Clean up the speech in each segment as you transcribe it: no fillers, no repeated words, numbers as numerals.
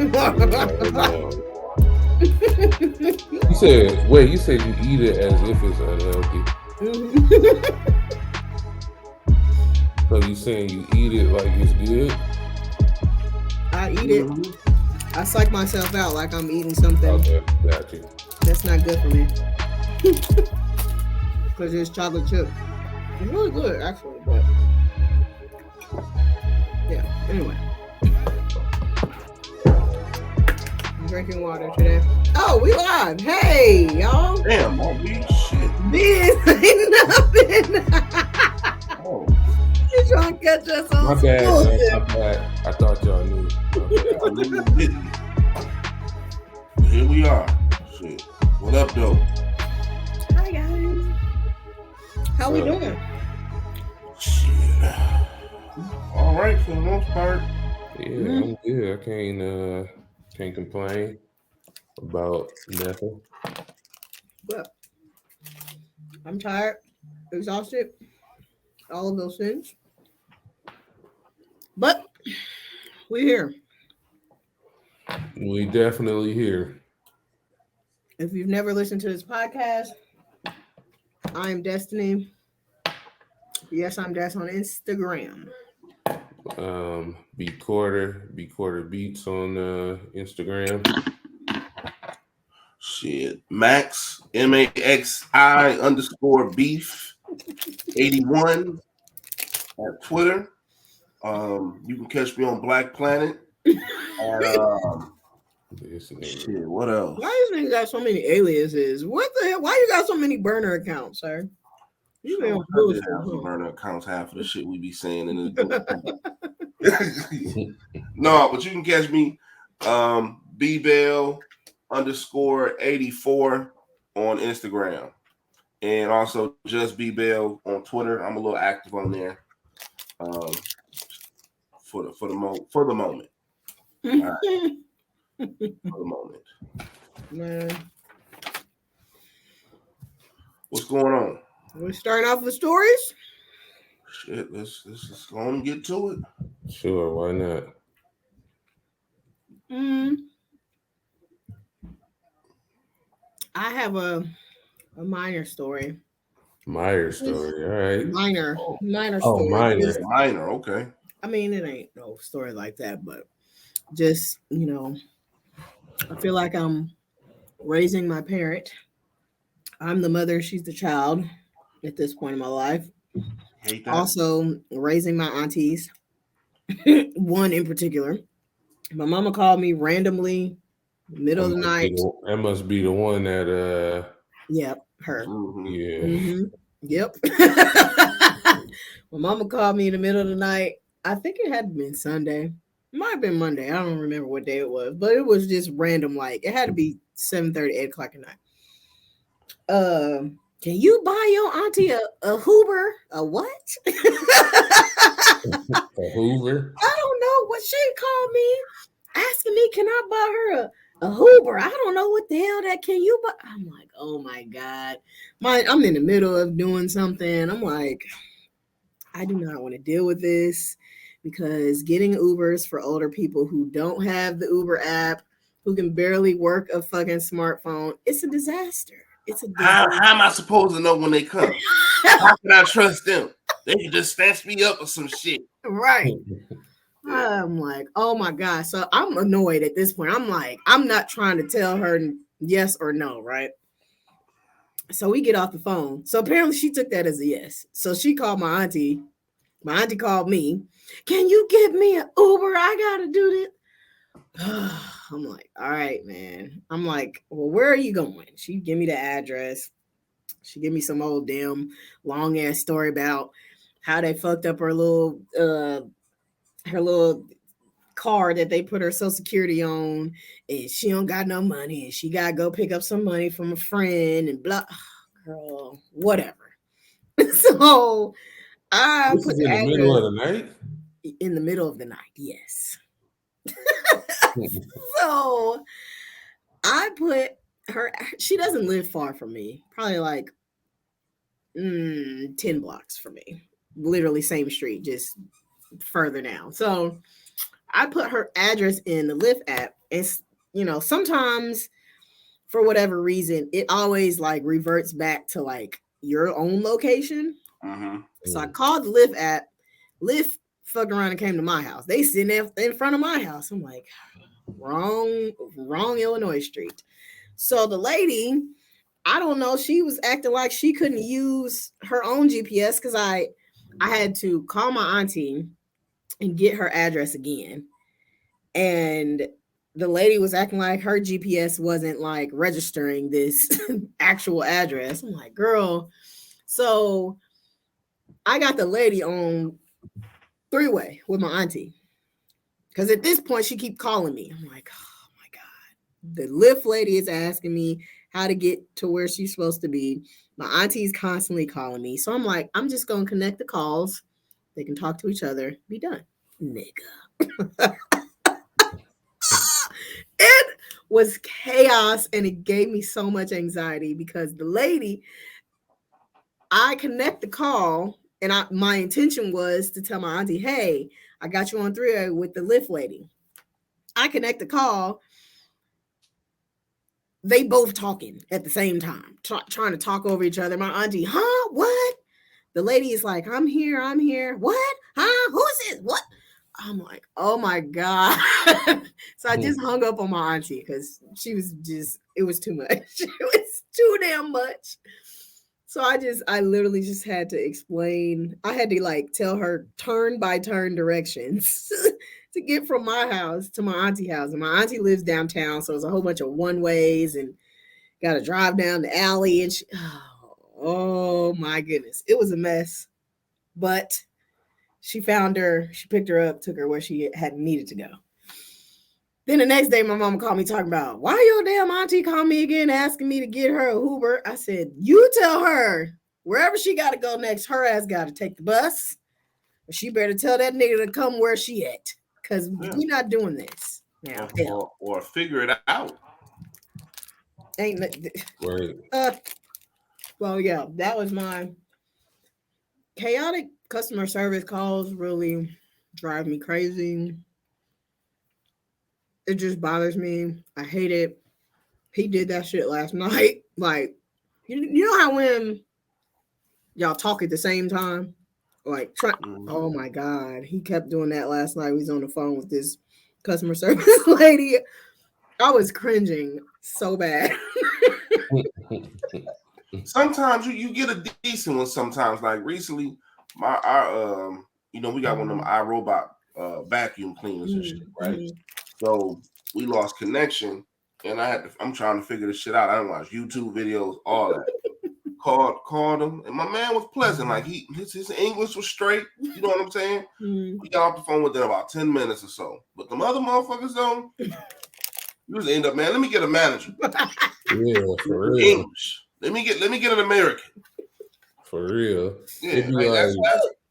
You said you eat it as if it's unhealthy. So you saying you eat it like it's good? I eat it. I psych myself out like I'm eating something Okay, got you. that's not good for me. Because it's chocolate chip. It's really good, actually, but yeah. Anyway, I'm drinking water today. Oh, we live. Hey, y'all. Damn, won't be shit. This ain't nothing. Oh, You trying to catch us on My some bad, man. bullshit. My bad. I thought y'all knew. My bad. I knew you didn't. But here we are. Shit. What up, though? Hi, guys. How we doing? Shit. All right, for the most part. Yeah, I'm good. I can't complain about nothing. But I'm tired, exhausted, all of those things. But we're here. We definitely here. If you've never listened to this podcast, I am Destiny. Yes, I'm Des on Instagram. Be quarter beats on Instagram. Shit. Max, MAXI_beef 81 at Twitter. You can catch me on Black Planet. This nigga. Shit, what else? Why these niggas got so many aliases? What the hell? Why you got so many burner accounts, sir? You been on I bullshit. did have some Huh? burner accounts, half of the shit we be saying in this book. No, but you can catch me bbell_84 on Instagram. And also just bbell on Twitter. I'm a little active on there. For the moment. All right. For the moment. Man, What's going on? we're starting off with stories. Shit, let's go on and get to it. Sure, why not? I have a minor story. Meyer story, all right. Minor Oh, story. minor. Just- Minor, okay. I mean, it ain't no story like that, but just, I feel like I'm raising my parent. I'm the mother, she's the child at this point in my life. Hate that. Also, raising my aunties, one in particular. My mama called me randomly, middle of the night. That must be the one that Yep, her. yeah. Yep. My mama called me in the middle of the night. I think it had been Sunday. It might have been Monday. I don't remember what day it was, but it was just random. Like it had to be 7:30, 8 o'clock at night. Can you buy your auntie a Hoover? A what? A Hoover. I don't know what she called me, asking me, can I buy her a Hoover? I don't know what the hell that can you buy. I'm like, oh my God. I'm in the middle of doing something. I'm like, I do not want to deal with this because getting Ubers for older people who don't have the Uber app, who can barely work a fucking smartphone, it's a disaster. It's a disaster. How am I supposed to know when they come? How can I trust them? They can just snatch me up or some shit. Right. I'm like, oh my God. So I'm annoyed at this point. I'm like, I'm not trying to tell her yes or no, right? So we get off the phone. So apparently she took that as a yes. So she called my auntie. My auntie called me. Can you give me an Uber? I gotta do this. I'm like, all right, man. I'm like, well, where are you going? She give me the address. She give me some old damn long ass story about how they fucked up her little card that they put her social security on, and she don't got no money, and she gotta go pick up some money from a friend and blah. Girl, whatever. So I This put is the in the address middle of the night. in the middle of the night. Yes. So I put her. She doesn't live far from me. Probably like 10 blocks from me. Literally same street, just further down. So I put her address in the Lyft app, and sometimes for whatever reason, it always like reverts back to like your own location. Mm-hmm. So I called the Lyft app. Lyft fucked around and came to my house. They sitting there in front of my house. I'm like, wrong Illinois street. So the lady, I don't know, she was acting like she couldn't use her own GPS because I had to call my auntie and get her address again. And the lady was acting like her GPS wasn't like registering this actual address. I'm like, girl. So I got the lady on three-way with my auntie. Because at this point, she keep calling me. I'm like, oh my God. The Lyft lady is asking me how to get to where she's supposed to be. My auntie's constantly calling me. So I'm like, I'm just going to connect the calls. They can talk to each other. Be done. Nigga. It was chaos, and it gave me so much anxiety because the lady, I connect the call, and my intention was to tell my auntie, hey, I got you on 3 with the Lyft lady. I connect the call. They both talking at the same time, trying to talk over each other. My auntie, huh? What? The lady is like, I'm here. What? Huh? Who is this? What? I'm like, oh my God. So I just hung up on my auntie because it was too much. It was too damn much. So I literally just had to explain. I had to like tell her turn by turn directions to get from my house to my auntie house. And my auntie lives downtown. So it's a whole bunch of one ways and got to drive down the alley. And oh my goodness. It was a mess. But she found her, she picked her up, took her where she had needed to go. Then the next day, my mama called me talking about, why your damn auntie called me again asking me to get her a Uber? I said, you tell her wherever she got to go next, her ass got to take the bus. She better tell that nigga to come where she at, because we're not doing this now. Or figure it out. Ain't right. Well, yeah, that was my chaotic customer service calls. Really drive me crazy. It just bothers me. I hate it. He did that shit last night. Like, you know how when y'all talk at the same time? Like, oh my God. He kept doing that last night. He was on the phone with this customer service lady. I was cringing so bad. Sometimes you get a decent one sometimes. Like recently, we got one of them iRobot vacuum cleaners and shit, right? Mm-hmm. So we lost connection, and I'm trying to figure this shit out. I didn't watch YouTube videos, all that. Called him, and my man was pleasant. Like his English was straight. You know what I'm saying? Mm-hmm. We got off the phone within about 10 minutes or so. But the other motherfuckers though, you just end up, man. Let me get a manager. Yeah, for real. English. Let me get an American. For real. Yeah,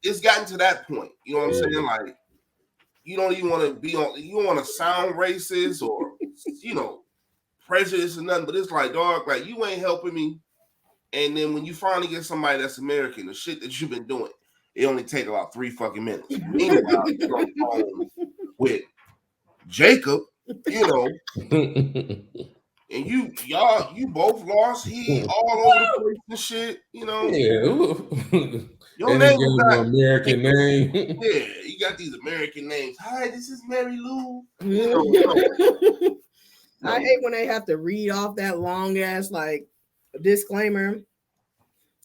it's gotten to that point. You know what I'm saying? Like, you don't even want to be on. You don't want to sound racist or prejudice or nothing. But it's like, dog, like you ain't helping me. And then when you finally get somebody that's American, the shit that you've been doing, it only take about 3 fucking minutes. Meanwhile, you're on the phone with Jacob, and you both lost. He all over the place and shit, Yeah. Your name is an American name. Yeah, you got these American names. Hi, this is Mary Lou. I hate when they have to read off that long ass like disclaimer.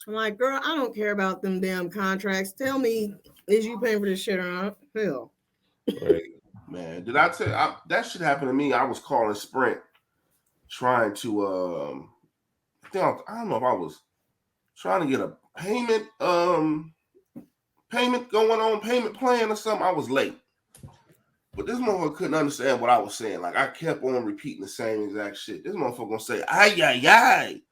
I'm like, girl, I don't care about them damn contracts. Tell me, is you paying for this shit or not? Hell. Right. Man, did I tell you, that shit happened to me? I was calling Sprint trying to I don't know if I was trying to get a payment payment plan or something. I was late. But this motherfucker couldn't understand what I was saying. Like I kept on repeating the same exact shit. This motherfucker gonna say, ay, ay, ay.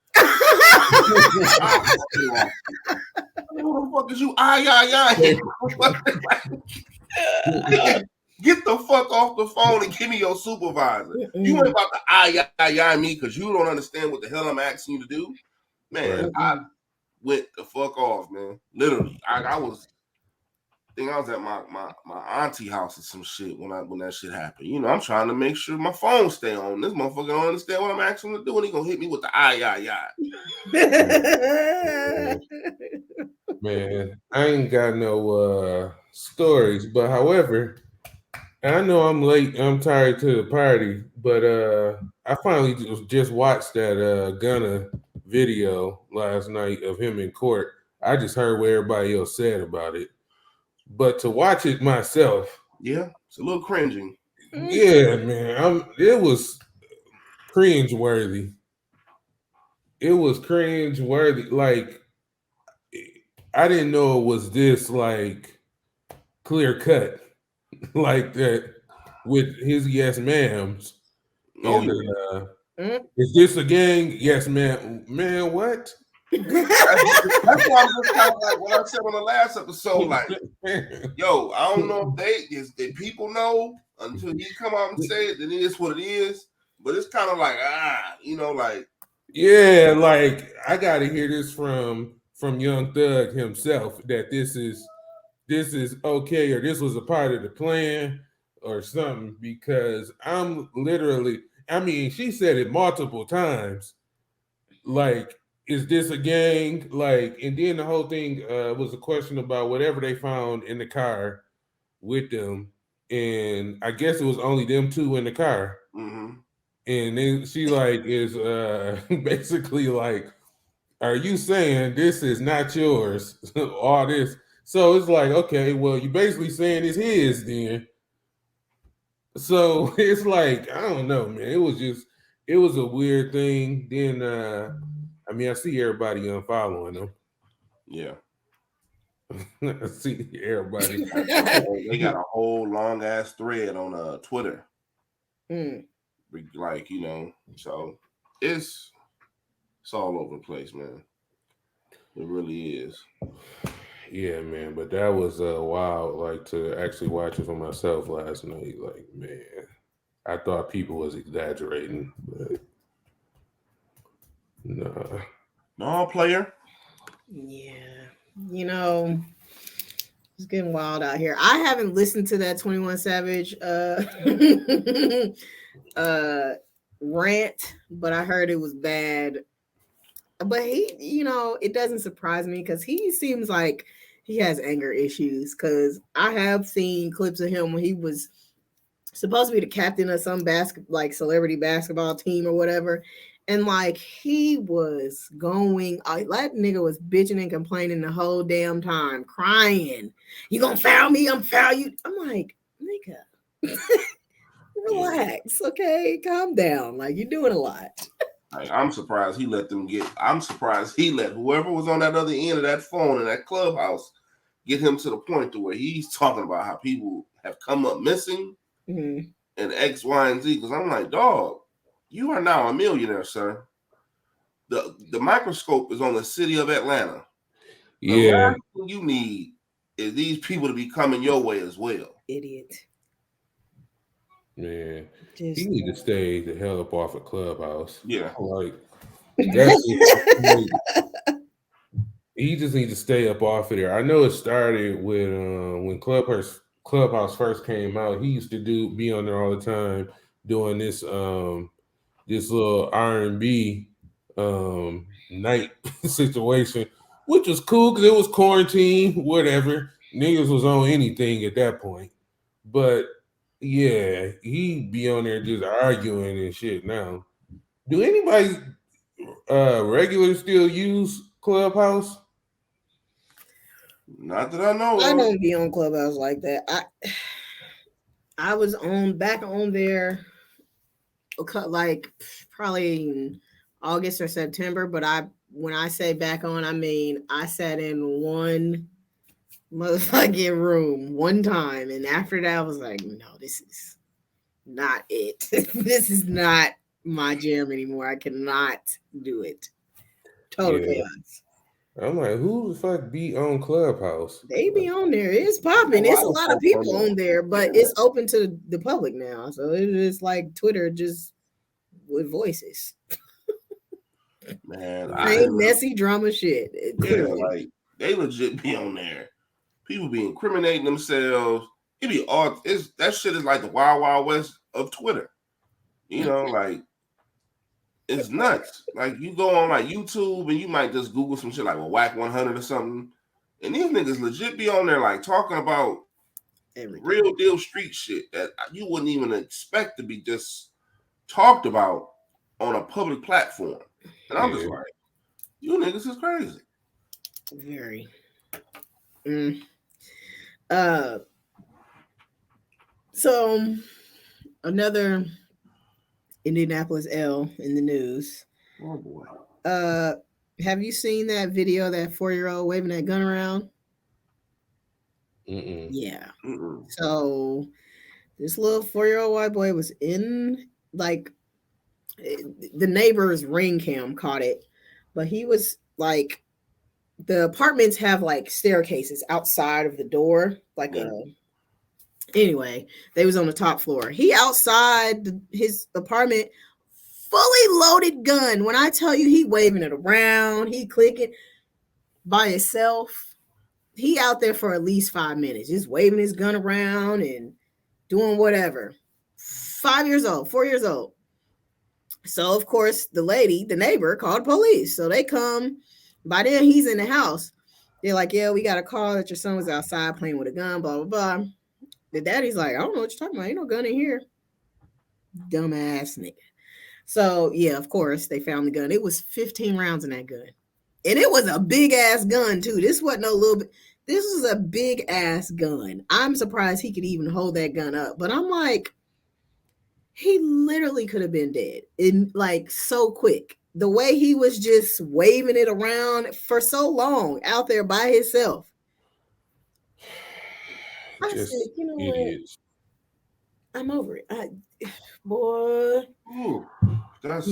Who the fuck is you? Ay, ay, ay. Get the fuck off the phone and give me your supervisor. You ain't about to ay, ay, ay me because you don't understand what the hell I'm asking you to do. Man, I went the fuck off, man. Literally. think I was at my auntie house or some shit when that shit happened. You know, I'm trying to make sure my phone stay on. This motherfucker don't understand what I'm asking him to do, and he gonna hit me with the Man, I ain't got no stories, but however, I know I'm late. I'm tired to the party, but I finally just watched that Gunna video last night of him in court. I just heard what everybody else said about it, but to watch it myself, yeah, it's a little cringing. Yeah, man, it was cringe worthy. It was cringe worthy. Like I didn't know it was this like clear cut like that with his yes ma'ams. Oh, And is this a gang? Yes, ma'am. Man, what? That's why I'm just kind of like what I said on the last episode. Like, yo, I don't know if they people know until he come out and say it. Then it is what it is. But it's kind of like you know, like yeah, like I got to hear this from Young Thug himself that this is okay or this was a part of the plan or something because I'm literally. I mean, she said it multiple times. Like, is this a gang? Like, and then the whole thing was a question about whatever they found in the car with them, and I guess it was only them two in the car. Mm-hmm. And then she like is basically like, are you saying this is not yours? All this. So it's like, okay, well, you basically saying it's his then. So it's like, I don't know, man. It was a weird thing. Then I mean, I see everybody unfollowing them. Yeah. I see everybody. They got a whole long ass thread on Twitter. Like, you know, so it's all over the place, man. It really is. Yeah, man, but that was wild, like to actually watch it for myself last night. Like, man, I thought people was exaggerating, but nah. No, player. Yeah. You know, it's getting wild out here. I haven't listened to that 21 Savage rant, but I heard it was bad. But he, you know, it doesn't surprise me because he seems like he has anger issues. Because I have seen clips of him when he was supposed to be the captain of some like celebrity basketball team or whatever. And like he was going, that nigga was bitching and complaining the whole damn time, crying. You gonna foul me? I'm foul you. I'm like, nigga, relax, okay, calm down. Like you're doing a lot. Like, I'm surprised he let whoever was on that other end of that phone in that clubhouse get him to the point to where he's talking about how people have come up missing and X, Y, and Z. Because I'm like, dog, you are now a millionaire, sir. The microscope is on the city of Atlanta. Yeah. The last thing you need is these people to be coming your way as well. Idiot. Man, he need to stay the hell up off a clubhouse. Yeah, like that's he just needs to stay up off of there. I know it started with when Clubhouse first came out. He used to be on there all the time doing this this little R&B night situation, which was cool because it was quarantine, whatever. Niggas was on anything at that point, but. Yeah, he be on there just arguing and shit now. Do anybody regular still use Clubhouse? Not that I know of. I don't be on Clubhouse like that. I was back on there like probably in August or September, but when I say back on, I mean I sat in one motherfucking room one time, and after that I was like, no, this is not it. This is not my jam anymore. I cannot do it. Total chaos. I'm like, who the fuck be on Clubhouse? They be on there. It's popping. It's a lot of people on there, but it's open to the public now. So it is like Twitter, just with voices. Man, same messy drama shit. Yeah, like they legit be on there. People be incriminating themselves. It be all that shit is like the wild wild west of Twitter. You know, like it's nuts. Like you go on like YouTube and you might just Google some shit like Whack 100 or something, and these niggas legit be on there like talking about Everything. real deal street shit that you wouldn't even expect to be just talked about on a public platform. And I'm just like, you niggas is crazy. Very. So another Indianapolis L in the news. Oh boy. Have you seen that video of that 4-year-old waving that gun around? Mm-mm. Yeah. Mm-mm. So this little 4-year-old white boy was in like the neighbor's ring cam caught it, but he was like the apartments have like staircases outside of the door, like anyway, they was on the top floor. He outside his apartment, fully loaded gun. When I tell you he waving it around, he clicking by himself. He out there for at least 5 minutes, just waving his gun around and doing whatever. 5 years old, 4 years old. So of course the neighbor called police. So they come. By then he's in the house. They're like, yeah, we got a call that your son was outside playing with a gun, blah, blah, blah. The daddy's like, I don't know what you're talking about. Ain't no gun in here. Dumbass nigga. So yeah, of course they found the gun. It was 15 rounds in that gun. And it was a big ass gun too. This wasn't no little bit. This was a big ass gun. I'm surprised he could even hold that gun up. But I'm like, he literally could have been dead in like so quick. The way he was just waving it around for so long out there by himself. I Just said, you know idiots. what? I'm over it. Boy. Ooh, that's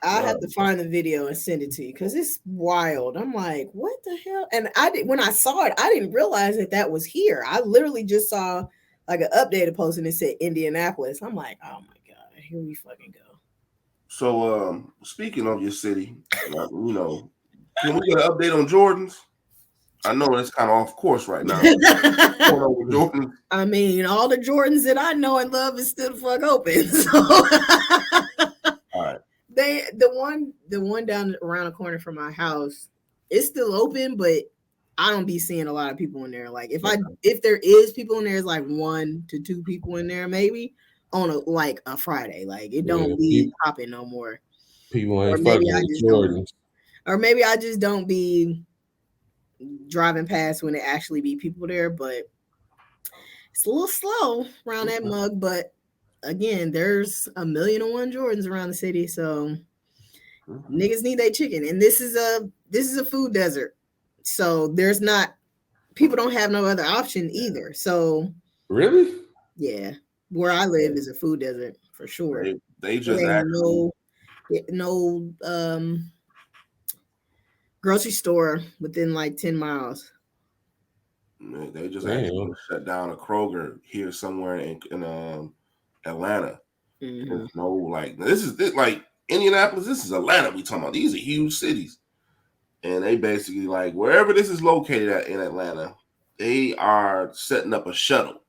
I have to find the video and send it to you because it's wild. I'm like, what the hell? And when I saw it, I didn't realize that was here. I literally just saw like an updated post and it said Indianapolis. I'm like, oh my god, here we fucking go. So speaking of your city, you know, can we get an update on Jordans? I know it's kind of off course right now. I mean, all the Jordans that I know and love is still the fuck open. So all right. The one down around the corner from my house is still open, but I don't be seeing a lot of people in there. Like if there is people in there, it's like 1 to 2 people in there, maybe on a Friday. Like it don't be popping no more. People ain't fucking with Jordans. Or maybe I just don't be driving past when it actually be people there, but it's a little slow around that mug. But again, there's 1,000,001 Jordans around the city, so niggas need their chicken. And this is a food desert, so there's not people don't have no other option either. So really, yeah, where I live is a food desert for sure. They just actually no grocery store within like 10 miles. They just actually shut down a Kroger here somewhere in Atlanta. Mm-hmm. There's no like this like Indianapolis. This is Atlanta. We talking about these are huge cities, and they basically like wherever this is located at in Atlanta, they are setting up a shuttle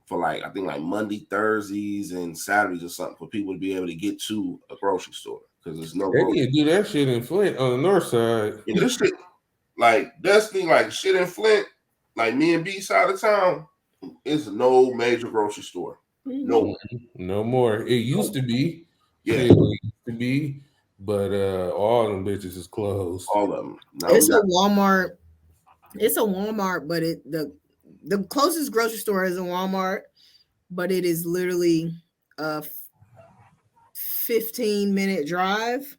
for like I think like Monday, Thursdays, and Saturdays or something for people to be able to get to a grocery store because there's no. They need to do that shit in Flint on the north side. Yeah, this shit, like Destiny, like shit in Flint, like me and B side of town, it's no major grocery store. No, no more. It used to be, yeah, it used to be, but all them bitches is closed. All of them. Now it's a Walmart. It's a Walmart, but the closest grocery store is a Walmart, but it is literally a 15-minute drive.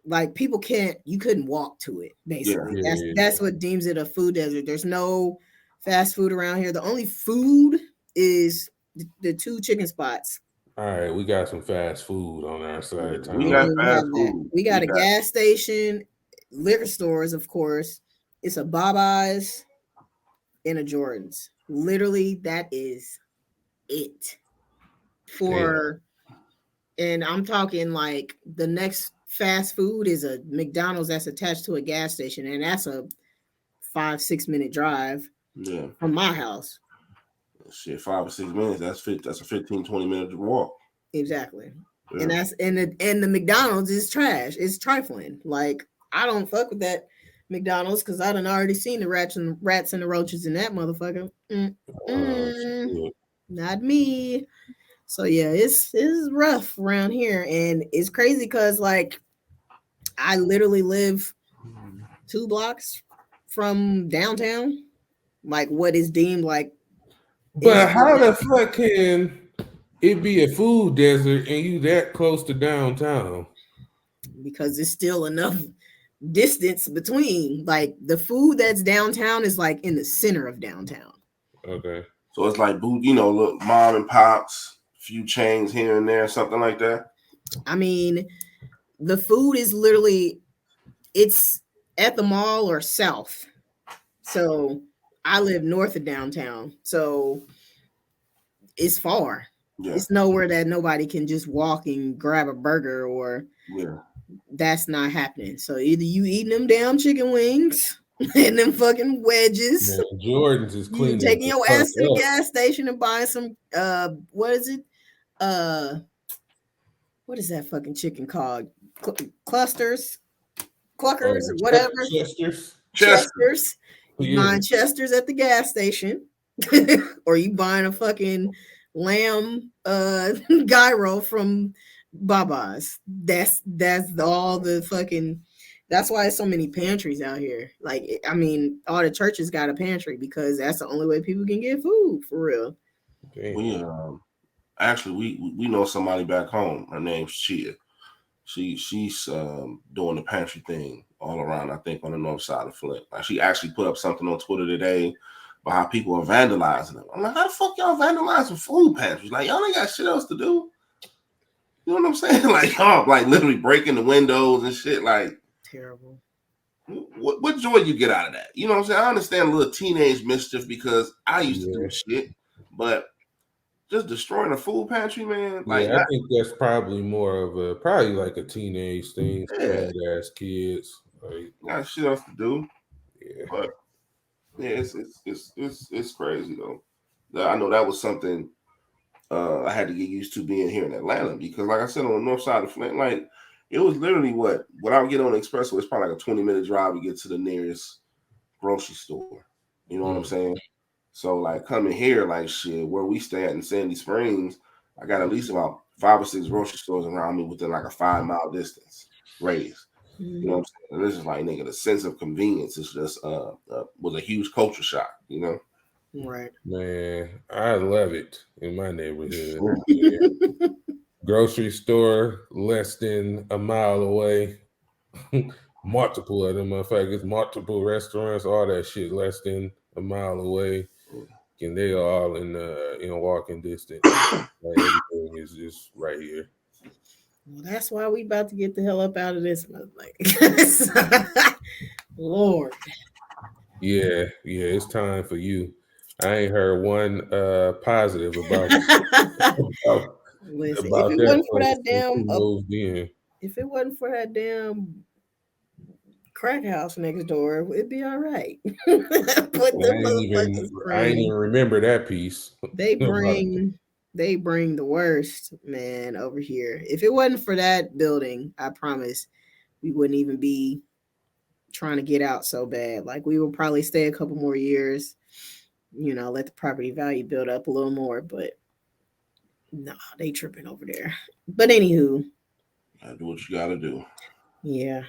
Like people you couldn't walk to it. Basically, that's what deems it a food desert. There's no fast food around here. The only food is the 2 chicken spots. All right, we got some fast food on our side of town. We got fast food. We got a gas station, liquor stores, of course. It's a Baba's and a Jordan's. Literally, that is it. And I'm talking like the next fast food is a McDonald's that's attached to a gas station, and that's a 5-6 minute drive. Yeah. From my house. Shit, 5 or 6 minutes. That's a 15, 20-minute walk. Exactly. Yeah. And that's and the McDonald's is trash. It's trifling. Like, I don't fuck with that McDonald's because I done already seen the rats and the roaches in that motherfucker. Not me. So yeah, it's rough around here, and it's crazy because like I literally live 2 blocks from downtown, like what is deemed like. But how the fuck can it be a food desert and you that close to downtown? Because it's still enough distance between. Like the food that's downtown is like in the center of downtown. Okay. So it's like, look, mom and pops, few chains here and there, something like that. I mean, the food is literally, it's at the mall or south. So I live north of downtown. So it's far. Yeah. It's nowhere that nobody can just walk and grab a burger, or that's not happening. So either you eating them damn chicken wings and them fucking wedges. Man, Jordan's is clean. Taking your ass to the gas station and buying some what is it? What is that fucking chicken called? Clusters, cluckers, whatever. Chesters. You buying Chesters at the gas station, or you buying a fucking lamb gyro from Baba's. That's all the fucking. That's why there's so many pantries out here. Like, I mean, all the churches got a pantry because that's the only way people can get food for real. We know somebody back home. Her name's Chia. She's doing the pantry thing all around. I think on the north side of Flint. Like, she actually put up something on Twitter today about how people are vandalizing them. I'm like, how the fuck y'all vandalizing food pantries? Like, y'all ain't got shit else to do. You know what I'm saying? Like, y'all like literally breaking the windows and shit. Like, terrible. What joy you get out of that? You know what I'm saying? I understand a little teenage mischief because I used to do shit, but just destroying a food pantry, man. Like, I think that's probably more of a teenage thing. Badass kids, like, got shit else to do. Yeah, but yeah, it's crazy though. I know that was something I had to get used to being here in Atlanta because, like I said, on the north side of Flint, like it was literally without getting on the expressway, it's probably like a 20-minute drive to get to the nearest grocery store. You know what I'm saying? So like coming here, like shit, where we stay at in Sandy Springs, I got at least about 5 or 6 grocery stores around me within like a 5-mile distance radius. You know what I'm saying? And this is like, nigga, the sense of convenience is just was a huge culture shock, you know? Right. Man, I love it in my neighborhood. Grocery store less than a mile away. Multiple of them motherfuckers, multiple restaurants, all that shit less than a mile away. And they are all in walking distance. Like, everything is just right here. Well, that's why we about to get the hell up out of this motherfucker. Lord. Yeah, it's time for you. I ain't heard one positive about Listen, about if it wasn't for that damn if it wasn't for that damn crack house next door, it'd be all right. I ain't even remember that piece. They bring the worst, man, over here. If it wasn't for that building, I promise we wouldn't even be trying to get out so bad. Like, we will probably stay a couple more years, let the property value build up a little more, but no, they tripping over there. But anywho, gotta do what you gotta do. Yeah.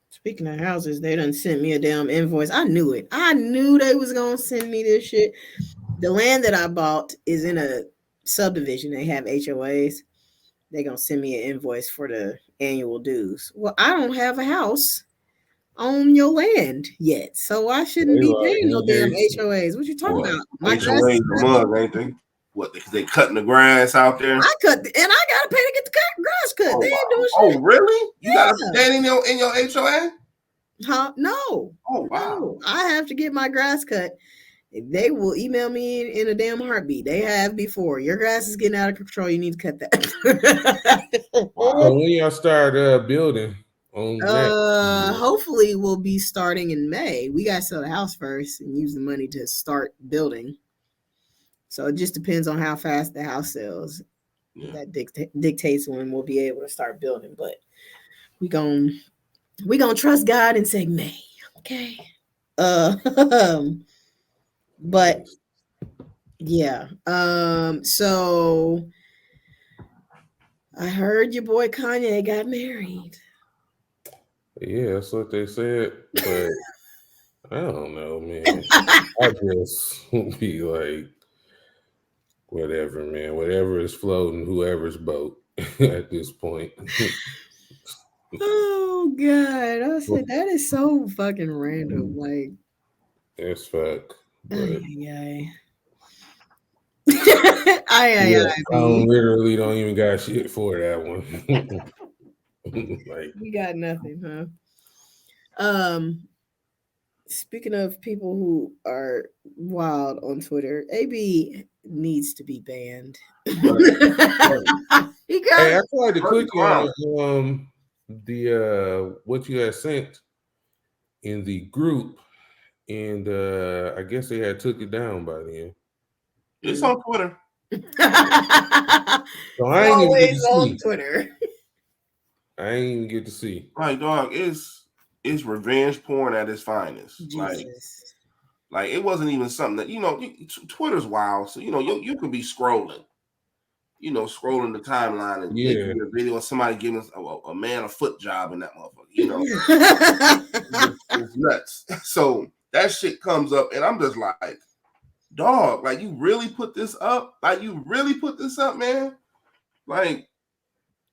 Speaking of houses, they done sent me a damn invoice. I knew it. I knew they was gonna send me this shit. The land that I bought is in a subdivision. They have HOAs. They're gonna send me an invoice for the annual dues. Well, I don't have a house on your land yet, so I shouldn't be paying no damn HOAs. What you talking about? My HOAs the mug, ain't they? What, because they cutting the grass out there? I gotta pay to get the grass cut. Oh, they ain't doing shit. Oh, really? You gotta put that in your HOA? Huh? No. Oh, wow. No. I have to get my grass cut. They will email me in a damn heartbeat. They have before. Your grass is getting out of control. You need to cut that. So when y'all start building on that. Hopefully we'll be starting in May. We gotta sell the house first and use the money to start building. So it just depends on how fast the house sells. Yeah. That dictates when we'll be able to start building. But we gonna trust God and say May. Okay. But yeah. So I heard your boy Kanye got married. Yeah, that's what they said, but I don't know, man. I just be like, whatever, man. Whatever is floating, whoever's boat at this point. Oh God! I said that is so fucking random. Like, that's fuck. But I literally don't even got shit for that one. Like, you got nothing, huh? Speaking of people who are wild on Twitter, AB needs to be banned. Right. Hey, I tried to click on the what you had sent in the group, and I guess they had took it down by then. It's on Twitter. So I ain't even get to on see. Twitter. I ain't even get to see. Like, dog, it's revenge porn at its finest. Jesus. Like it wasn't even something that Twitter's wild. So you could be scrolling, scrolling the timeline and see a video of somebody giving a man a foot job in that motherfucker. It's nuts. So that shit comes up, and I'm just like, dog, like you really put this up? Like you really put this up, man? Like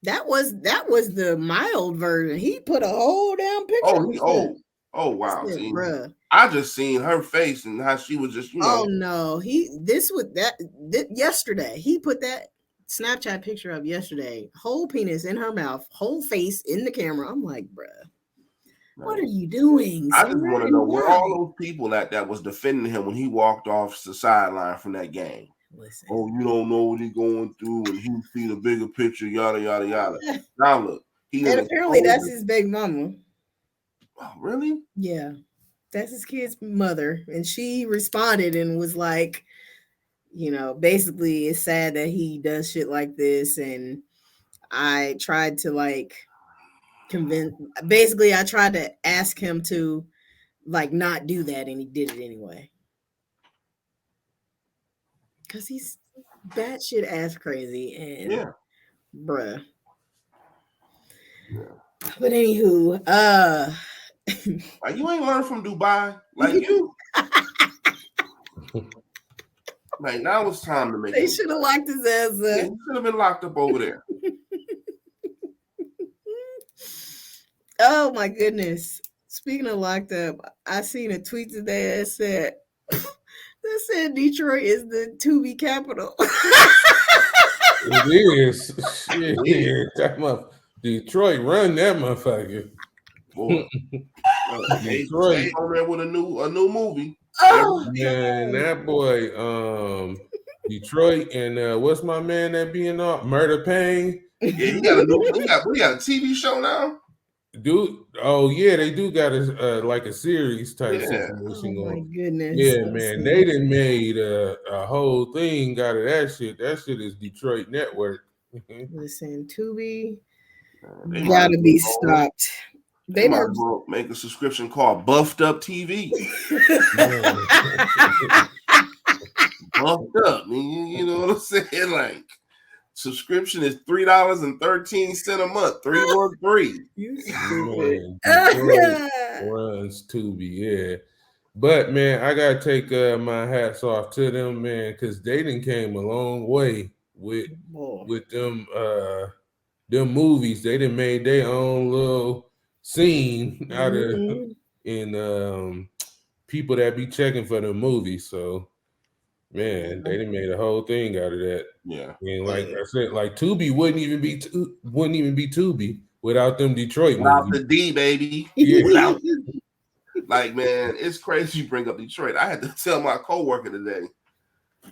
that was the mild version. He put a whole damn picture. Oh wow. Said, bruh. I just seen her face and how she was just, Oh no, yesterday. He put that Snapchat picture up yesterday. Whole penis in her mouth, whole face in the camera. I'm like, bruh, what are you doing? I just want to know where all those people that was defending him when he walked off the sideline from that game. Listen. Oh, you don't know what he's going through, and he see the bigger picture, yada yada yada. Now look, and apparently that's his big mama. Oh, really? Yeah, that's his kid's mother, and she responded and was like, basically, it's sad that he does shit like this, and I tried to I tried to ask him to not do that, and he did it anyway. Because he's batshit ass crazy and bruh. Yeah. But anywho, like you ain't learned from Dubai, like you. Like now it's time to make. They should have locked his ass up. Yeah, he should have been locked up over there. Oh my goodness! Speaking of locked up, I seen a tweet today that said. That said Detroit is the Tubi capital. It is. Shit, yeah. Detroit run that motherfucker. Boy. Detroit on there with a new movie. Oh man, that boy, Detroit and what's my man that being on Murder Pain? Yeah, he got a TV show now. Dude, oh yeah, they do got a series type situation going. Oh my goodness! Yeah, man, they done made a whole thing out of that shit. That shit is Detroit Network. Listen, Tubi gotta be stopped. They might as well make a subscription called Buffed Up TV. Buffed Up, you know what I'm saying? Like. Subscription is $3.13 a month. 313. You stupid. Runs Tubi, yeah. But man, I gotta take my hats off to them, man, because they done came a long way with them movies. They done made their own little scene out of in people that be checking for the movies. So. Man, they done made a whole thing out of that. Yeah, and like I said, like Tubi wouldn't even be Tubi without them Detroit without movies. The D, baby. Yeah. Like man, it's crazy you bring up Detroit. I had to tell my coworker today.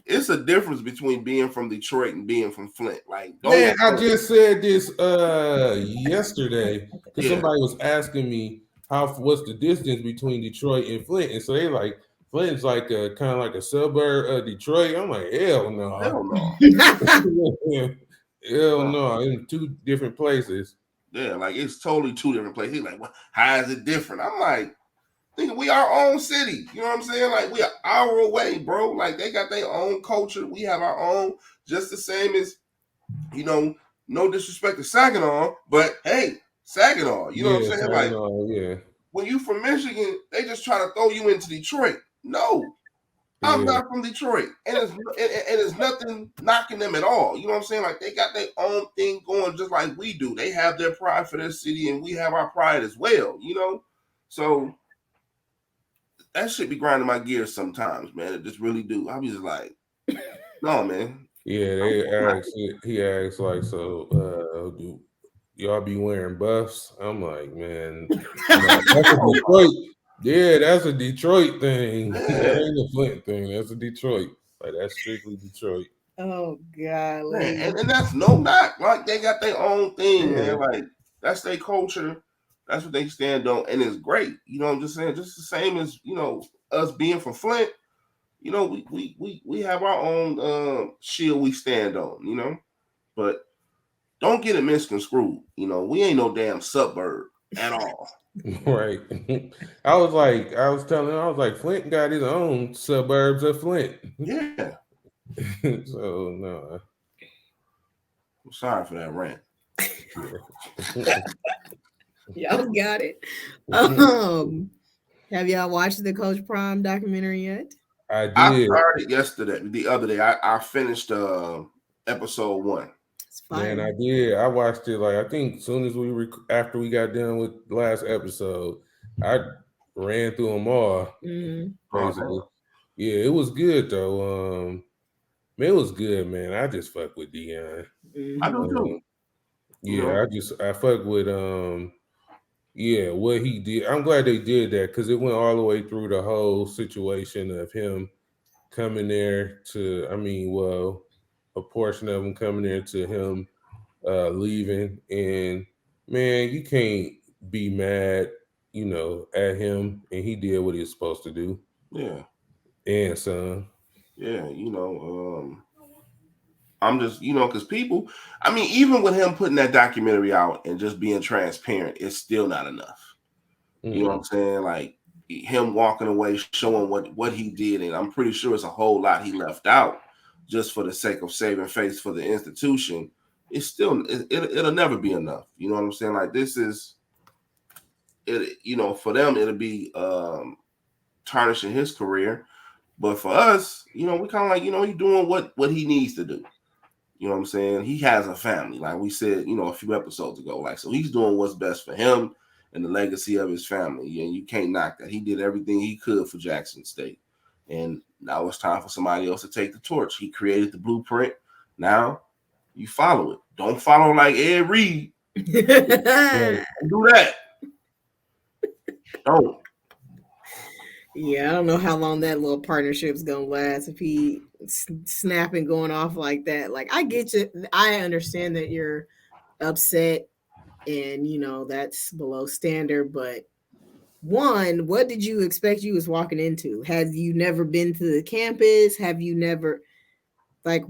it's a difference between being from Detroit and being from Flint. Like, Man, I just said this yesterday because Yeah. somebody was asking me what's the distance between Detroit and Flint, and so they like Flint's like a kind of like a suburb of Detroit. I'm like, hell no, Hell no. hell no, in two different places. Yeah, like it's totally two different places. He's like, well, how is it different? I'm like, think we our own city. You know what I'm saying? Like, we are our away, bro. Like, they got their own culture. We have our own, just the same as, you know, no disrespect to Saginaw, but hey, Saginaw. You know what I'm saying? Saginaw, like, when you from Michigan, they just try to throw you into Detroit. No, I'm not from Detroit, and it's nothing knocking them at all. You know what I'm saying? Like, they got their own thing going, just like we do. They have their pride for their city, and we have our pride as well. You know, so that shit be grinding my gears sometimes, man. It just really do. I be just like, no, man. Yeah, he asked like, so do y'all be wearing buffs? I'm like, man, that's a Detroit. Yeah, that's a Detroit thing. Yeah. That ain't a Flint thing. That's a Detroit. Like, that's strictly Detroit. Oh God, and that's no knock. Like, they got their own thing, man. Like, that's their culture. That's what they stand on, and it's great. You know what I'm just saying? Just the same as, you know, us being from Flint. You know, we have our own shield we stand on, you know. But don't get it misconstrued. You know, we ain't no damn suburb at all. Right. I was telling him, I was like, Flint got his own suburbs of Flint. Yeah. So no. I'm sorry for that rant. Y'all got it. Have y'all watched the Coach Prime documentary yet? I did. I started the other day. I finished episode 1. Man, I did. I watched it like I think as soon as after we got done with last episode, I ran through them all. Basically, yeah, it was good though. Man, it was good, man. I just fuck with Dion. I do too. Yeah, I fuck with what he did. I'm glad they did that because it went all the way through the whole situation of him coming there to. I mean, well, a portion of him coming there to him leaving, and man, you can't be mad, you know, at him, and he did what he was supposed to do. Yeah, and son. Yeah, you know, I'm just, you know, because people, I mean, even with him putting that documentary out and just being transparent, it's still not enough. Mm-hmm. You know what I'm saying? Like, him walking away, showing what he did, and I'm pretty sure it's a whole lot he left out just for the sake of saving face for the institution. It's still, it'll never be enough. You know what I'm saying? Like, this is, it. You know, for them, it'll be tarnishing his career. But for us, you know, we kind of like, you know, he's doing what he needs to do. You know what I'm saying? He has a family, like we said, you know, a few episodes ago. Like, so he's doing what's best for him and the legacy of his family. And you can't knock that. He did everything he could for Jackson State. And now it's time for somebody else to take the torch. He created the blueprint. Now you follow it. Don't follow like Ed Reed. Don't do that. Don't. Yeah, I don't know how long that little partnership's gonna last if he snapping going off like that. Like, I get you. I understand that you're upset and, you know, that's below standard, but one, what did you expect you was walking into? Have you never been to the campus? Have you never, like,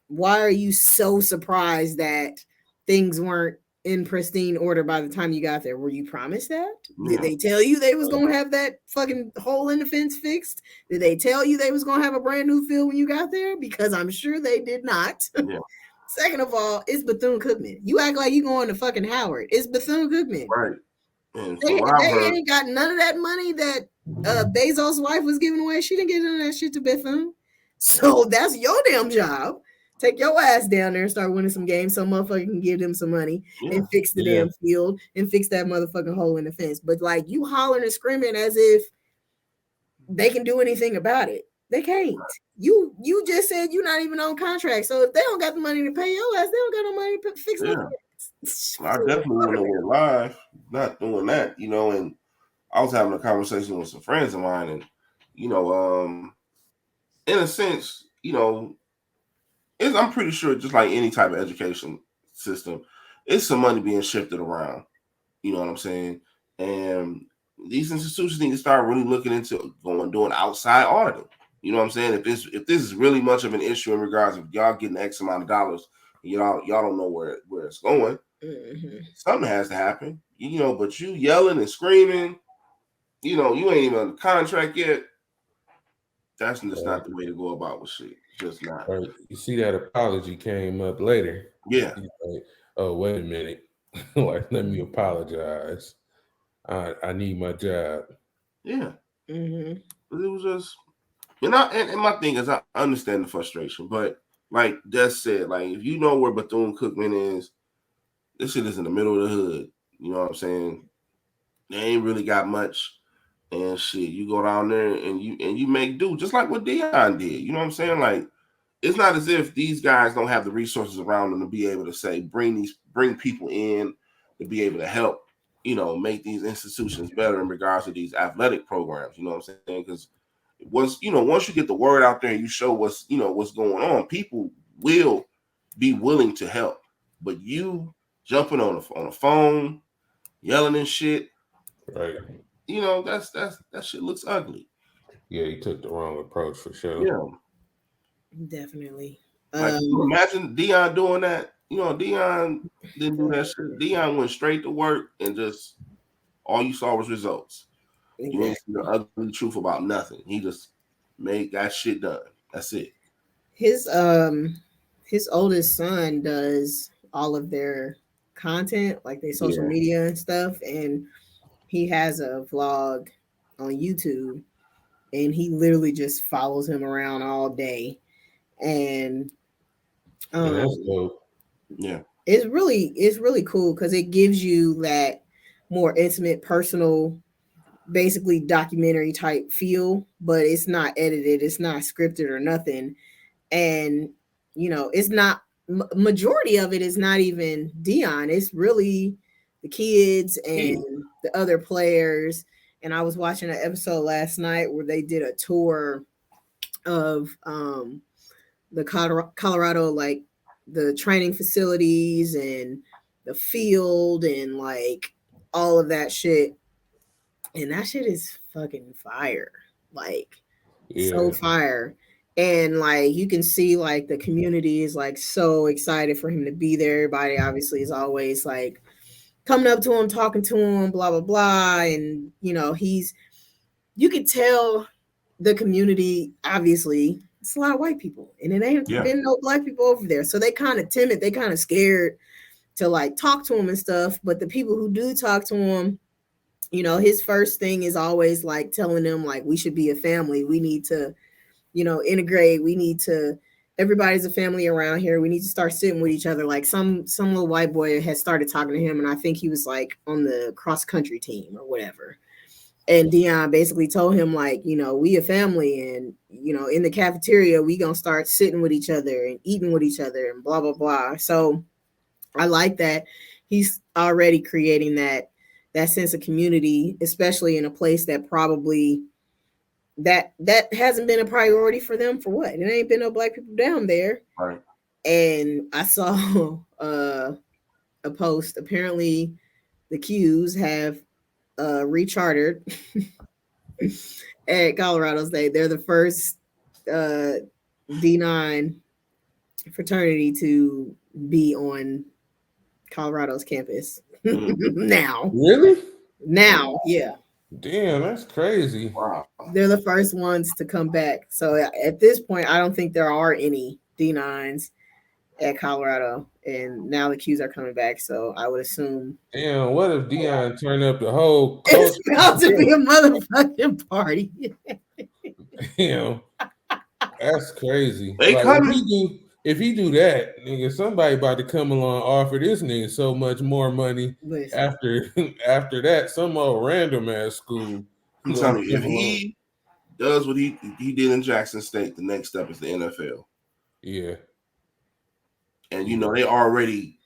why are you so surprised that things weren't in pristine order by the time you got there? Were you promised that? Yeah. Did they tell you they was gonna have that fucking hole in the fence fixed? Did they tell you they was gonna have a brand new field when you got there? Because I'm sure they did not. Yeah. Second of all, it's Bethune-Cookman. You act like you going to fucking Howard. It's Bethune-Cookman. Right. They ain't got none of that money that Bezos' wife was giving away. She didn't get none of that shit to Bethune. So that's your damn job. Take your ass down there and start winning some games so motherfucker can give them some money and fix the damn field and fix that motherfucking hole in the fence. But like, you hollering and screaming as if they can do anything about it. They can't. You just said you're not even on contract. So if they don't got the money to pay your ass, they don't got no money to fix the fence. I definitely want to win live. Not doing that, you know, and I was having a conversation with some friends of mine, and, you know, in a sense, you know, I'm pretty sure just like any type of education system, it's some money being shifted around. You know what I'm saying? And these institutions need to start really looking into doing outside auditing. You know what I'm saying? If this is really much of an issue in regards of y'all getting X amount of dollars, and y'all don't know where it's going, something has to happen. You know, but you yelling and screaming, you know, you ain't even on the contract yet. That's just not the way to go about with shit. Just not. Right. You see that apology came up later. Yeah. He's like, oh, wait a minute. Like, let me apologize. I need my job. Yeah. It was just, and my thing is, I understand the frustration, but like Des said, like if you know where Bethune-Cookman is, this shit is in the middle of the hood. You know what I'm saying? They ain't really got much, and shit. You go down there and you make do, just like what Dion did. You know what I'm saying? Like, it's not as if these guys don't have the resources around them to be able to say bring people in to be able to help, you know, make these institutions better in regards to these athletic programs. You know what I'm saying? Because once you get the word out there and you show what's going on, people will be willing to help. But you jumping on a phone, yelling and shit, right? You know, that shit looks ugly. Yeah, he took the wrong approach for sure. Yeah, definitely. Like, can you imagine Dion doing that? You know, Dion didn't do that shit. Dion went straight to work and just all you saw was results. Exactly. You ain't see the ugly truth about nothing. He just got shit done. That's it. His oldest son does all of their content, like their social media and stuff, and he has a vlog on YouTube, and he literally just follows him around all day, and that's dope. Yeah, it's really cool because it gives you that more intimate, personal, basically documentary type feel, but it's not edited, it's not scripted or nothing. And you know, it's not majority of it is not even Dion, it's really the kids and the other players. And I was watching an episode last night where they did a tour of the Colorado, like the training facilities and the field and like all of that shit, and that shit is fucking fire, like so fire. And like you can see like the community is like so excited for him to be there. Everybody obviously is always like coming up to him, talking to him, blah blah blah. And you know, you could tell the community, obviously it's a lot of white people and it ain't been no black people over there, so they kind of timid, they kind of scared to like talk to him and stuff. But the people who do talk to him, you know, his first thing is always like telling them like we should be a family, we need to, you know, integrate, we need to, everybody's a family around here, we need to start sitting with each other. Like some little white boy had started talking to him, and I think he was like on the cross country team or whatever. And Dion basically told him like, you know, we a family, and you know, in the cafeteria we gonna start sitting with each other and eating with each other and blah blah blah. So I like that he's already creating that sense of community, especially in a place that probably that hasn't been a priority for them for what? It ain't been no black people down there. Right. And I saw a post. Apparently the Qs have rechartered at Colorado State. They're the first D9 fraternity to be on Colorado's campus. Now. Really? Now, yeah. Damn, that's crazy. Wow. They're the first ones to come back. So at this point, I don't think there are any D9s at Colorado, and now the Qs are coming back. So I would assume. Damn, what if Dion turned up the whole It's about to be a motherfucking party. Damn, that's crazy. They like coming. if he do that, nigga, somebody about to come along offer this nigga so much more money. Listen. After that, some old random ass school. I'm telling you, if he does what he did in Jackson State, the next step is the NFL. Yeah. And you know, they already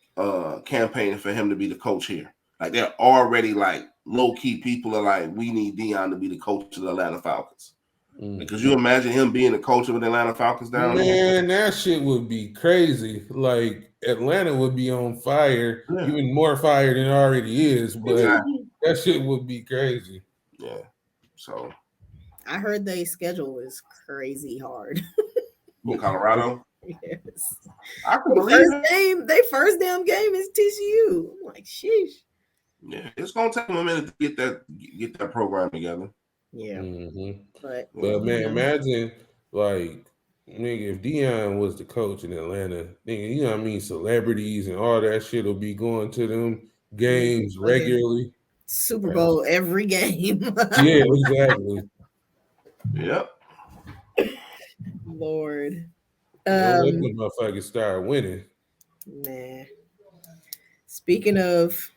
campaigning for him to be the coach here. Like they're already like low key people are like, we need Dion to be the coach of the Atlanta Falcons. Because you imagine him being the coach of the Atlanta Falcons down there. Man, that shit would be crazy. Like Atlanta would be on fire, even more fire than it already is. But that shit would be crazy. Yeah. So I heard they schedule is crazy hard. in Colorado. Yes. I can believe it. Their first damn game is TCU. I'm like, sheesh. Yeah, it's gonna take them a minute to get that program together. Yeah. But man, imagine like nigga, if Deion was the coach in Atlanta, nigga, you know what I mean, celebrities and all that shit will be going to them games regularly. Super Bowl every game. Yeah, exactly. Yep. Lord. Let the motherfuckers start winning. Man. Speaking of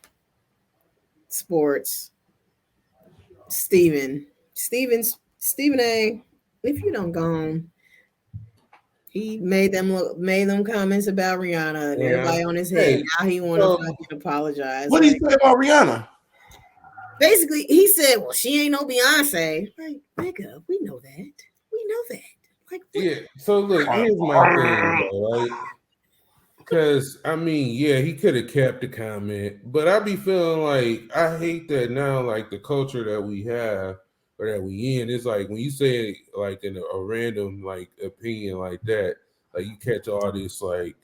sports, Stephen A, if you don't go on, he made them comments about Rihanna and everybody on his head. Now he want to fucking apologize. What did he say about Rihanna? Basically, he said, "Well, she ain't no Beyonce." Like, nigga, we know that. We know that. Like, what? Yeah. So look, here's my thing, though, right? Because I mean, yeah, he could have kept the comment, but I be feeling like I hate that now. Like the culture that we have or that we in, it's like when you say like in a random like opinion like that, like you catch all this like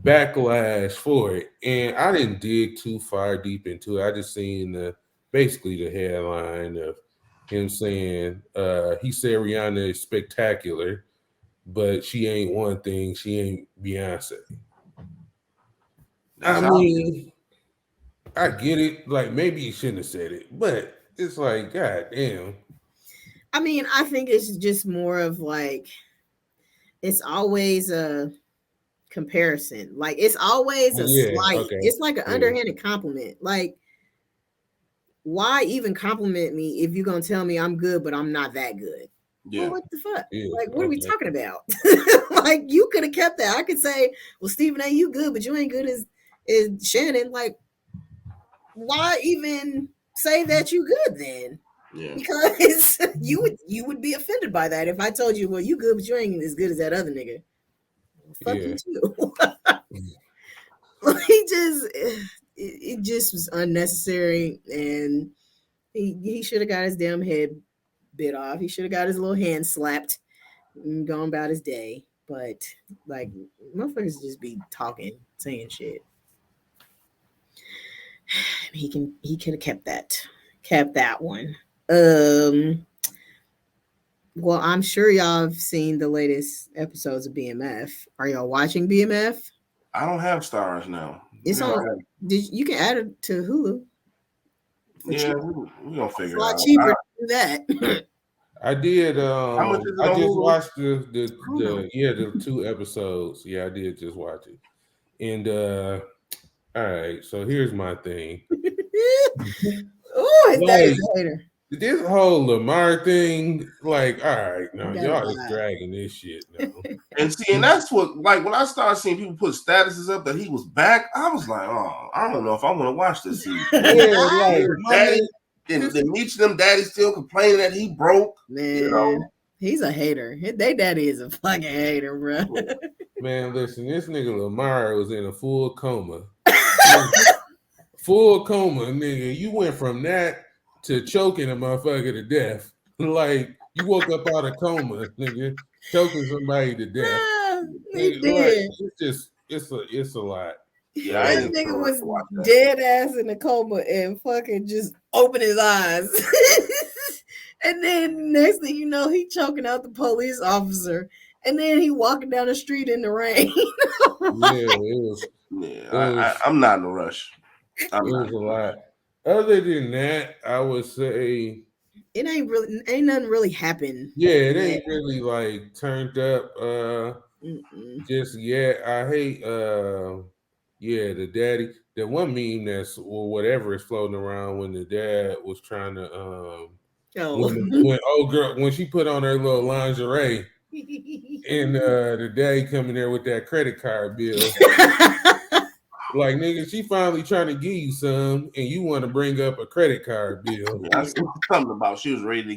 backlash for it. And I didn't dig too far deep into it. I just seen basically the headline of him saying he said Rihanna is spectacular, but she ain't one thing, she ain't Beyonce. I mean, I get it. Like maybe you shouldn't have said it, but it's like, god damn. I mean, I think it's just more of like it's always a comparison. Like it's always a slight. Okay. It's like an underhanded compliment. Like, why even compliment me if you're gonna tell me I'm good, but I'm not that good? Yeah. Well, what the fuck? Yeah, like, what are we talking about? Like, you could have kept that. I could say, well, Stephen A, you good, but you ain't good as Shannon. Like, why even say that you good then? Yeah. Because you would be offended by that if I told you, well, you good, but you ain't as good as that other nigga. Well, fuck you too. It just was unnecessary, and he should have got his damn head bit off. He should have got his little hand slapped and gone about his day. But like, motherfuckers just be talking, saying shit. He could have kept that one. Well, I'm sure y'all have seen the latest episodes of BMF. Are y'all watching BMF? I don't have Stars now. It's on. You can add it to Hulu. Yeah, we're gonna figure it out. It's a lot cheaper to do that. I did. How much is it? I just watched the 2 episodes. Yeah, I did just watch it. And all right, so here's my thing. Oh, that is a hater. This whole Lamar thing, like, all right, no, y'all is dragging this shit now. And see, and that's what, like, when I started seeing people put statuses up that he was back, I was like, oh, I don't know if I want to watch this season. Yeah, like, then each of them daddies still complaining that he broke. Man, you know? He's a hater. They daddy is a fucking hater, bro. Man, listen, this nigga Lamar was in a full coma. Full coma, nigga. You went from that to choking a motherfucker to death. Like, you woke up out of coma, nigga, choking somebody to death. He did. Like, it's a lot. Yeah, that nigga was dead ass in a coma and fucking just opened his eyes. And then next thing you know, he choking out the police officer. And then he walking down the street in the rain. I'm not in a rush. It was a lot. Other than that, I would say it ain't nothing really happened. Yeah, it ain't really like turned up just yet. I hate the daddy. The one meme that's or whatever is floating around when the dad was trying to when she put on her little lingerie and the daddy coming there with that credit card bill. Like, nigga, she finally trying to give you some, and you want to bring up a credit card bill. I saw something about she was ready to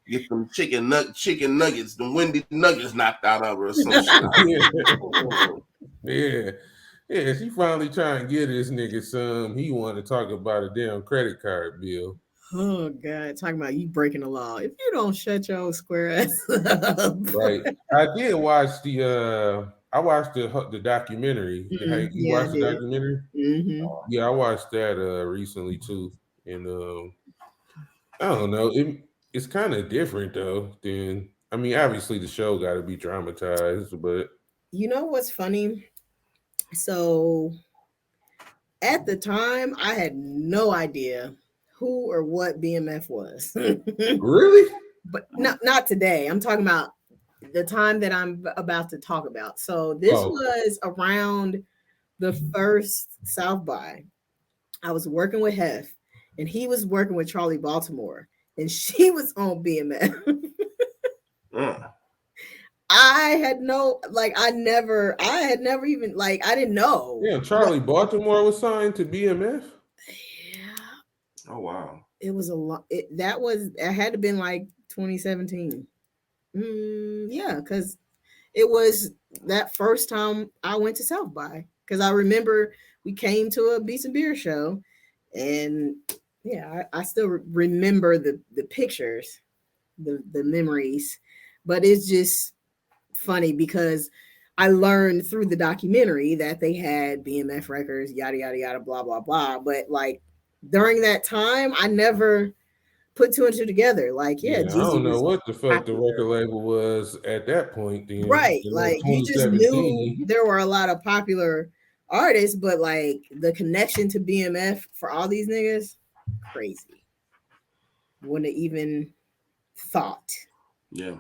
get them chicken nuggets, the Wendy nuggets knocked out of her or some shit. Yeah. Yeah, she finally trying to get this nigga some. He want to talk about a damn credit card bill. Oh God, talking about you breaking the law. If you don't shut your square ass up. Right. I did watch I watched the documentary. You Yeah, I watched the did. documentary? Mm-hmm. Yeah, I watched that recently too. And I don't know. It's kind of different though. Than I mean, obviously the show got to be dramatized, but You know what's funny? So at the time, I had no idea who or what BMF was. really, But not today. I'm talking about the time that I'm about to talk about. So this oh, was around the first South by. I was working with Hef, and he was working with Charlie Baltimore, and she was on BMF. I had no like I had never even like I didn't know. yeah. Charlie Baltimore was signed to BMF. Yeah, Oh wow. it was a lot. It had to been like 2017. Yeah, because it was that first time I went to South by. Because I remember we came to a Beats and Beer show, and yeah, I still remember the pictures, the memories, but it's just funny because I learned through the documentary that they had BMF records, yada yada yada, blah blah blah. But like during that time, I never put two and two together. Like, yeah, Yeah, I don't Jeezy know was what the fuck the popular. record label was at that point. Then Right. in like Like you just knew 2017. there were a lot of popular artists, but like the connection to BMF for all these niggas, crazy. Wouldn't have even thought. Yeah.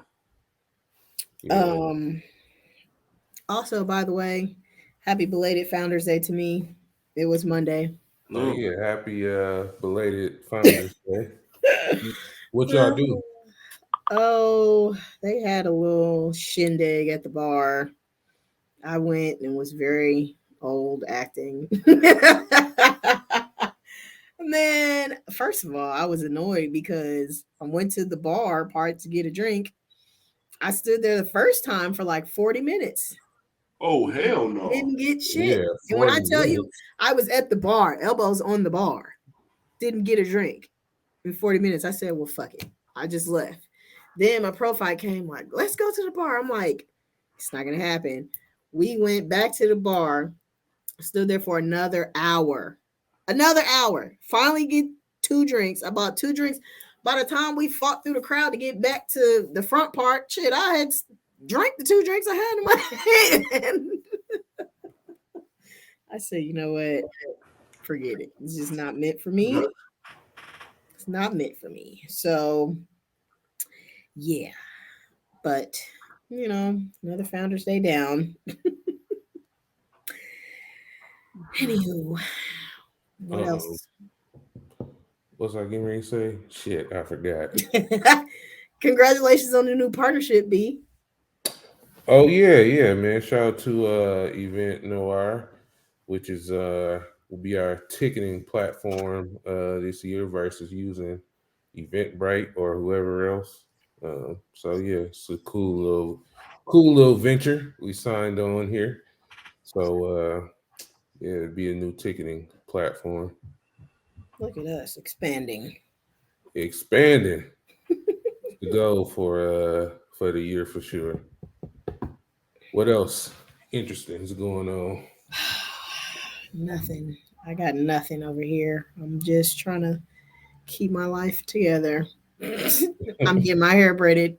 Yeah. Also, by the way, happy belated Founders Day to me. It was Monday. Oh yeah, happy belated Founders Day. What y'all do? Oh, they had a little shindig at the bar. I went and was very old acting. Man, first of all, I was annoyed because I went to the bar part to get a drink. I stood there the first time for like 40 minutes. Oh hell no. Didn't get shit. Yeah, And when I 40 tell you minutes. I was at the bar, elbows on the bar, didn't get a drink in 40 minutes, I said, well, fuck it. I just left. Then my profile came like, let's go to the bar. I'm like, it's not going to happen. We went back to the bar, stood there for another hour. Another hour. Finally get two drinks. I bought two drinks. By the time we fought through the crowd to get back to the front part, shit, I had drank the two drinks I had in my hand. I said, you know what? Forget it. It's just not meant for me. It's not meant for me. So, yeah. But, another Founders Day down. Anywho, what Uh-oh. else? What's I getting ready to say? Shit, I forgot. Congratulations on the new partnership, B. Oh yeah, man. Shout out to Event Noir, which is will be our ticketing platform this year versus using Eventbrite or whoever else. So yeah, it's a cool little venture we signed on here. So yeah, it'd be a new ticketing platform. Look at us expanding. Expanding the goal for the year for sure. What else interesting is going on? Nothing. I got nothing over here. I'm just trying to keep my life together. I'm getting my hair braided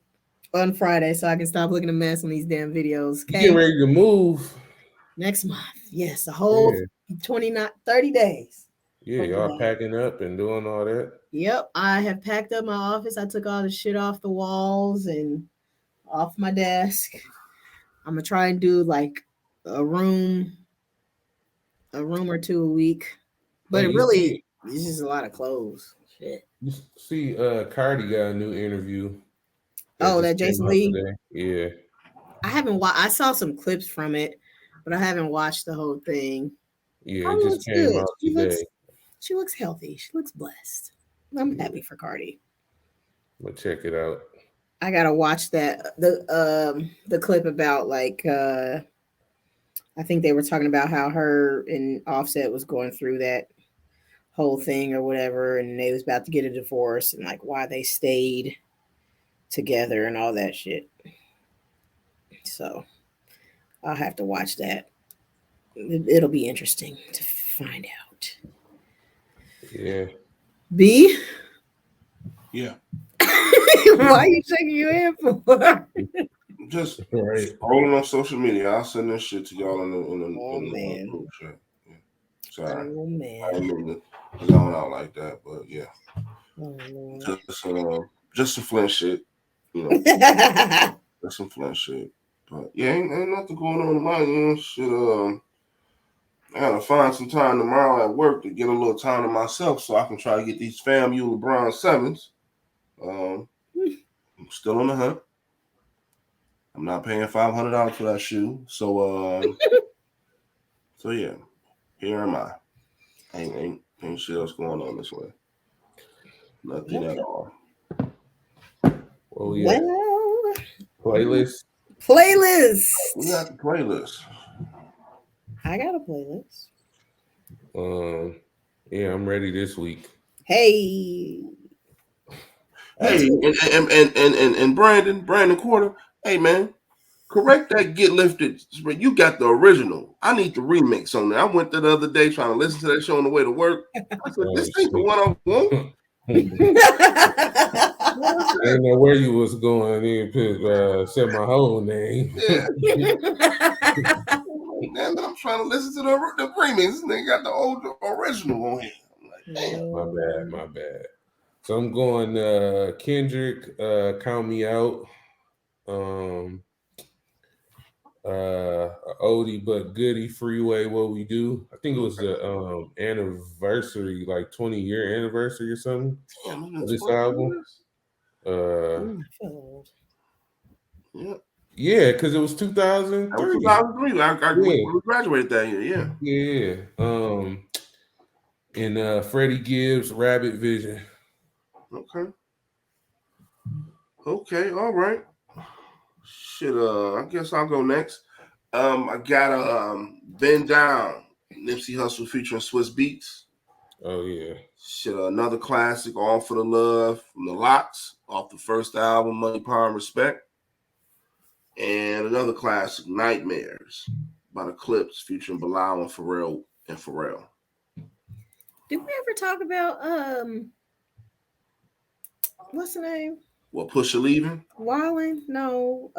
on Friday so I can stop looking a mess on these damn videos. You getting Okay. ready to move? Next month. Yes, a whole Yeah, 29, 30 days. yeah. From Y'all today. packing up and doing all that. Yep, I have packed up my office. I took all the shit off the walls and off my desk. I'm gonna try and do like a room, a room or two a week. But Hey, it really is just a lot of clothes. Shit. you see, Cardi got a new interview that Oh, just that came Jason out Lee. today. Yeah, I haven't watched. I saw some clips from it, but I haven't watched the whole thing. yeah. It Cardi just looks came good. out today. She looks healthy. She looks blessed. I'm Yeah, happy for Cardi. but check it out. I gotta watch that the clip about like I think they were talking about how her and Offset was going through that whole thing or whatever, and they was about to get a divorce and like why they stayed together and all that shit. So I'll have to watch that. It'll be interesting to find out. Yeah. B? Yeah. Why are you shaking your head for? Just Right. scrolling on social media. I'll send this shit to y'all in man. the group chat. Yeah. Sorry. Oh, man. I didn't mean to zone out like that, but yeah. Oh, Just some Flint shit. You know. Just some Flint shit. But yeah, ain't nothing going on tonight, you know. Shit, I gotta find some time tomorrow at work to get a little time to myself so I can try to get these FAMU LeBron 7s. I'm still on the hunt. I'm not paying $500 for that shoe. So so yeah, here am I. Ain't shit else going on this way. Nothing at all. Oh yeah. Well, Playlist. We got the playlist. I got a playlist. Yeah, I'm ready this week. Hey. Hey, and Brandon Quarter. Hey man, correct that Get Lifted. You got the original. I need the remix on there. I went there the other day trying to listen to that show on the way to work. I said, this ain't the one I want. I didn't know where you was going. You said my whole name. Yeah. Now I'm trying to listen to the remix. They got the old original on here. I'm like, damn. My bad. So I'm going Kendrick, Count Me Out. Oldie but goodie, Freeway, What We Do. I think it was the anniversary, like 20-year anniversary or something. Damn, of this album. Yeah, because it was 2003. 2003. I graduated that year. Yeah. And Freddie Gibbs, Rabbit Vision. Okay, all right. Shit, I guess I'll go next. I got a Bend Down, Nipsey Hussle featuring Swiss Beats. Oh yeah. Shit, another classic, All for the Love from the Lox off the first album, Money, Power, and Respect. And another classic, Nightmares by the Clips featuring Bilal and Pharrell. Did we ever talk about what's the name? What, Pusha leaving? Wildin'? No.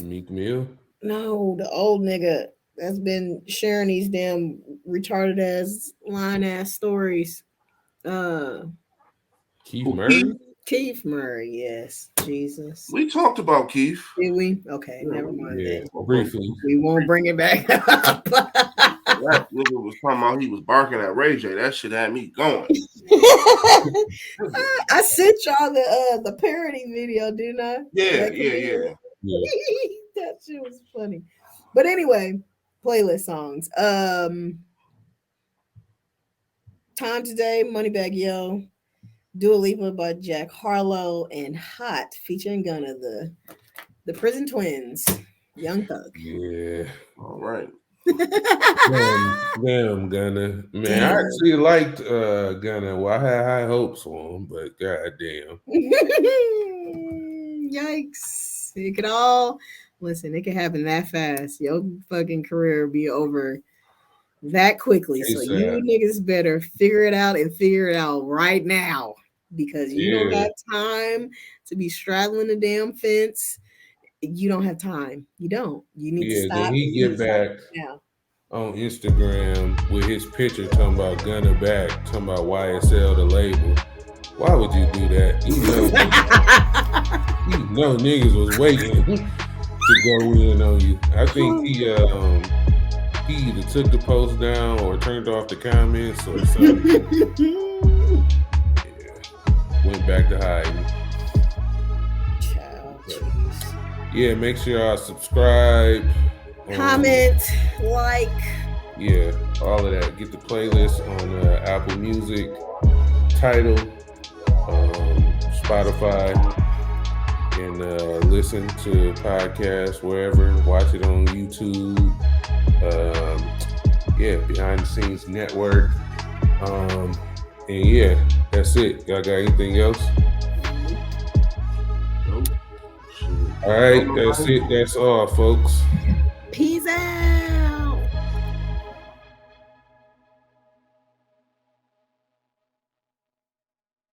Meek Mill? No, the old nigga that's been sharing these damn retarded ass line ass stories. Keith Murray? Keith Murray, yes. Jesus. We talked about Keith. Did we? Okay, never mind. Yeah, briefly. We won't bring it back up. That nigga was talking about he was barking at Ray J. That shit had me going. I sent y'all the parody video, didn't I? Yeah. That shit was funny. But anyway, playlist songs. Time Today, Moneybagg Yo, Dua Lipa by Jack Harlow, and Hot featuring Gunna, the Prison Twins, Young Thug. Yeah. All right. Damn, Gunna. Man, I actually liked Gunna. Well, I had high hopes for him, but goddamn. Yikes. It could all listen, it could happen that fast. Your fucking career will be over that quickly. So you niggas better figure it out right now. Because you don't have time to be straddling the damn fence. You don't have time. You don't. You need to stop. Then he get back on Instagram with his picture talking about Gunna back, talking about YSL the label. Why would you do that? You know niggas was waiting to go in on you. I think he either took the post down or turned off the comments or something. Went back to hiding. Yeah, make sure y'all subscribe, comment, like. Yeah, all of that. Get the playlist on Apple Music, Tidal, Spotify. and listen to podcasts wherever. Watch it on YouTube. Behind the Scenes Network. And yeah, that's it. Y'all got anything else? Nope. All right, that's it. That's all, folks. Peace out.